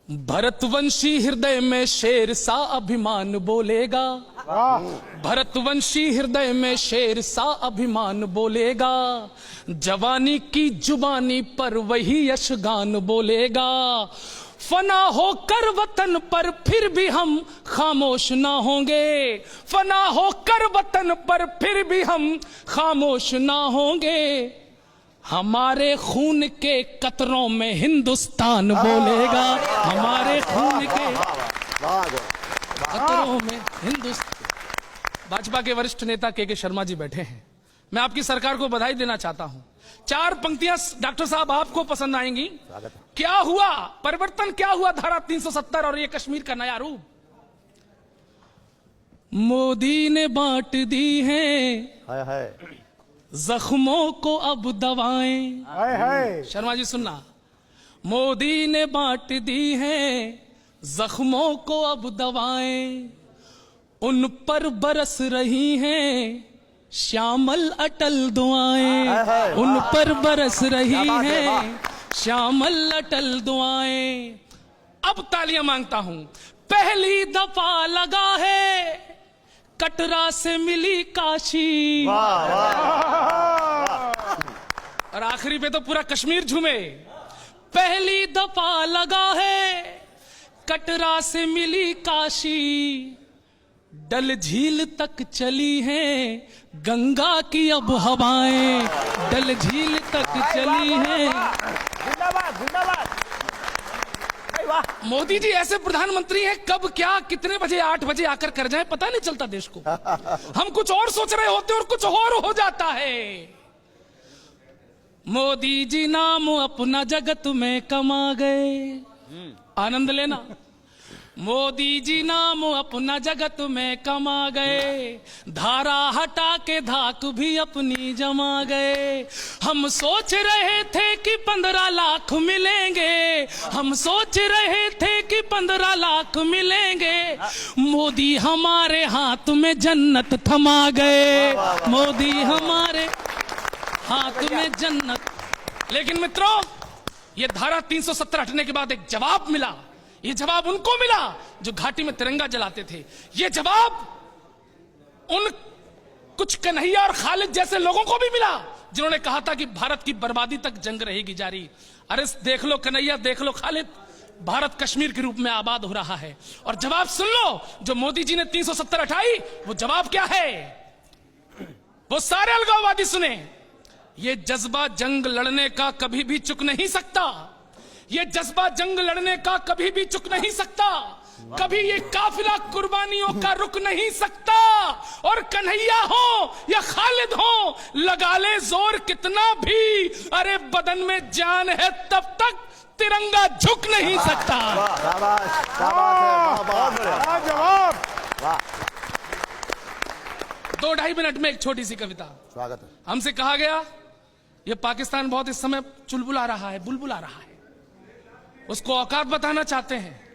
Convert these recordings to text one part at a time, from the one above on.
भरतवंशी हृदय में शेर सा अभिमान बोलेगा। भरतवंशी हृदय में शेर सा अभिमान बोलेगा। जवानी की जुबानी पर वही यशगान बोलेगा। फना होकर वतन पर फिर भी हम खामोश ना होंगे। फना होकर वतन पर फिर भी हम खामोश ना होंगे। हमारे खून के कतरों में हिंदुस्तान बोलेगा। हमारे खून के कतरों में हिंदुस्तान। भाजपा के वरिष्ठ नेता के शर्मा जी बैठे हैं। मैं आपकी सरकार को बधाई देना चाहता हूं। 4 पंक्तियां डॉक्टर साहब आपको पसंद आएंगी। क्या हुआ परिवर्तन, क्या हुआ धारा 370 और ये कश्मीर का नया रूप। मोदी ने बांट दी है जख्मों को अब दवाएं। शर्मा जी सुनना। मोदी ने बांट दी है जख्मों को अब दवाएं। उन पर बरस रही हैं श्यामल अटल दुआएं। उन पर बरस रही हैं श्यामल अटल दुआएं। अब तालियां मांगता हूं। पहली दफा लगा है कटरा से मिली काशी। और आखिरी पे तो पूरा कश्मीर झूमे। पहली दफा लगा है कटरा से मिली काशी। डल झील तक चली हैं गंगा की अब हवाएं। डल झील तक चली हैं। जिंदाबाद जिंदाबाद। मोदी जी ऐसे प्रधानमंत्री हैं, कब क्या कितने बजे 8 बजे आकर कर जाए पता नहीं चलता देश को। हम कुछ और सोच रहे होते और कुछ और हो जाता है। मोदी जी नाम अपना जगत में कमा गए। आनंद लेना। मोदी जी नाम अपना जगत में कमा गए। धारा हटा के धाक भी अपनी जमा गए। हम सोच रहे थे कि 15 लाख मिलेंगे। हम सोच रहे थे कि 15 लाख मिलेंगे। मोदी हमारे हाथ में जन्नत थमा गए। मोदी हमारे हाथ में जन्नत। लेकिन मित्रों, ये धारा 370 हटने के बाद एक जवाब मिला। ये जवाब उनको मिला जो घाटी में तिरंगा जलाते थे। ये जवाब उन कुछ कन्हैया और खालिद जैसे लोगों को भी मिला जिन्होंने कहा था कि भारत की बर्बादी तक जंग रहेगी जारी। अरे देख लो कन्हैया, देख लो खालिद, भारत कश्मीर के रूप में आबाद हो रहा है। और जवाब सुन लो, जो मोदी जी ने 370 हटाई वो जवाब क्या है। वो सारे अलगाववादी सुने। ये जज्बा जंग लड़ने का कभी भी चुक नहीं सकता। ये जज्बा जंग लड़ने का कभी भी चुक नहीं सकता। कभी ये काफिला कुर्बानियों का रुक नहीं सकता। और कन्हैया हो या खालिद हो, लगा ले जोर कितना भी, अरे बदन में जान है तब तक तिरंगा झुक नहीं सकता। जवाब। 2-2.5 मिनट में एक छोटी सी कविता। स्वागत है। हमसे कहा गया ये पाकिस्तान बहुत इस समय चुलबुला रहा है, बुलबुला रहा है। उसको औकात बताना चाहते हैं।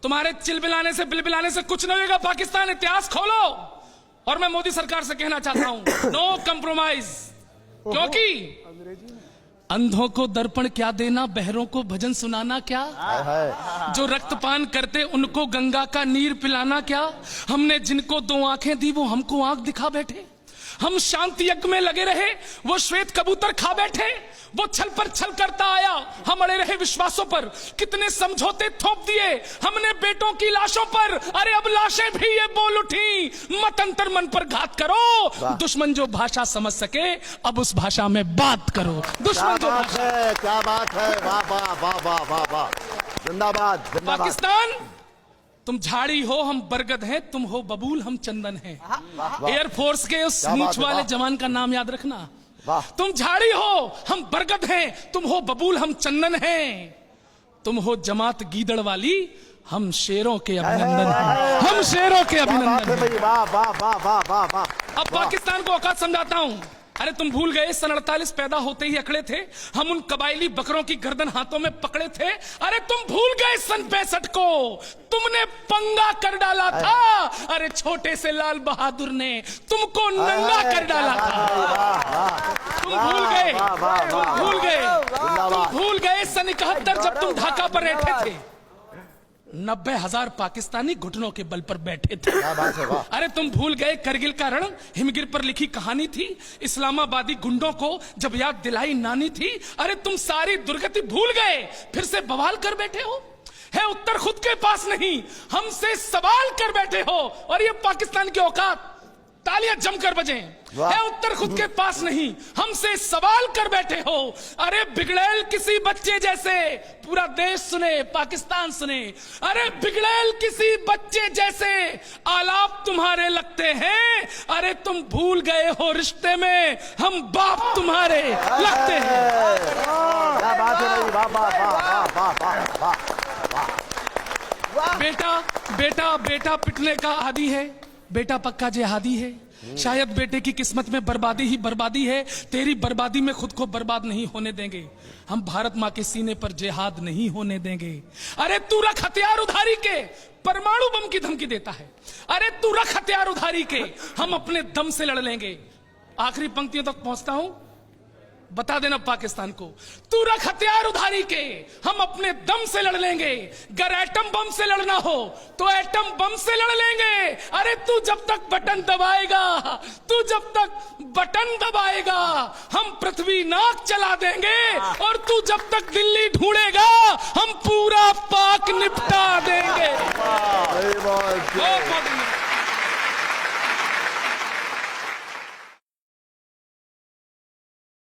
तुम्हारे चिलबिलाने से बिलबिलाने से कुछ नहीं होगा। पाकिस्तान इतिहास खोलो। और मैं मोदी सरकार से कहना चाहता हूं, नो कंप्रोमाइज। क्योंकि अंधों को दर्पण क्या देना, बहरों को भजन सुनाना क्या। जो रक्तपान करते उनको गंगा का नीर पिलाना क्या। हमने जिनको 2 आंखें दी वो हमको आंख दिखा बैठे। हम शांति यज्ञ में लगे रहे, वो श्वेत कबूतर खा बैठे। वो छल पर छल करता आया, हम अड़े रहे विश्वासों पर। कितने समझौते थोप दिए हमने बेटों की लाशों पर। अरे अब लाशें भी ये बोल उठी, मत अंतर मन पर घात करो। दुश्मन जो भाषा समझ सके अब उस भाषा में बात करो। दुश्मन जो भाषा। क्या बात है। वाह वाह वाह वाह वाह वाह। जिंदाबाद जिंदाबाद। पाकिस्तान, तुम झाड़ी हो हम बरगद हैं, तुम हो बबूल हम चंदन हैं। एयरफोर्स के उस मूंछ वाले जवान का नाम याद रखना। तुम झाड़ी हो हम बरगद हैं, तुम हो बबूल हम चंदन हैं। तुम हो जमात गीदड़ वाली, हम शेरों के अभिनंदन हैं। हम शेरों के अभिनंदन हैं। वाह वाह वाह वाह वाह वाह। अब पाकिस्तान को औकात समझाता हूं। अरे तुम भूल गए सन 48 पैदा होते ही अकड़े थे। हम उन कबायली बकरों की गर्दन हाथों में पकड़े थे। अरे तुम भूल गए सन 65 को, तुमने पंगा कर डाला था। अरे छोटे से लाल बहादुर ने तुमको नंगा कर डाला था। तुम भूल गए। तुम भूल गए सन 71 जब तुम ढाका पर बैठे थे। 90,000 पाकिस्तानी घुटनों के बल पर बैठे थे। क्या बात है, वाह। अरे तुम भूल गए करगिल का रण हिमगिर पर लिखी कहानी थी, इस्लामाबादी गुंडों को जब याद दिलाई नानी थी। अरे तुम सारी दुर्गति भूल गए, फिर से बवाल कर बैठे हो। है उत्तर खुद के पास नहीं, हमसे सवाल कर बैठे हो। और ये पाकिस्तान की औकात, तालियां जमकर बजें। है उत्तर खुद के पास नहीं, हमसे सवाल कर बैठे हो। अरे बिगड़ैल किसी बच्चे जैसे, पूरा देश सुने, पाकिस्तान सुने। अरे बिगड़ैल किसी बच्चे जैसे आलाप तुम्हारे लगते हैं। अरे तुम भूल गए हो रिश्ते में हम बाप तुम्हारे लगते हैं। क्या बात है भाई, वाह वाह वाह वाह वाह वाह। बेटा बेटा बेटा पिटने का आदी है, बेटा पक्का जिहादी है। शायद बेटे की किस्मत में बर्बादी ही बर्बादी है। तेरी बर्बादी में खुद को बर्बाद नहीं होने देंगे हम, भारत माँ के सीने पर जिहाद नहीं होने देंगे। अरे तू रख हथियार उधारी के, परमाणु बम की धमकी देता है। अरे तू रख हथियार उधारी के, हम अपने दम से लड़ लेंगे। आखिरी पंक्तियों तक पहुंचता हूं, बता देना पाकिस्तान को। तू रख हथियार उधारी के, हम अपने दम से लड़ लेंगे। अगर एटम बम से लड़ना हो तो एटम बम से लड़ लेंगे। अरे तू जब तक बटन दबाएगा, तू जब तक बटन दबाएगा, हम पृथ्वी नाक चला देंगे। और तू जब तक दिल्ली ढूंढेगा, हम पूरा पाक निपटा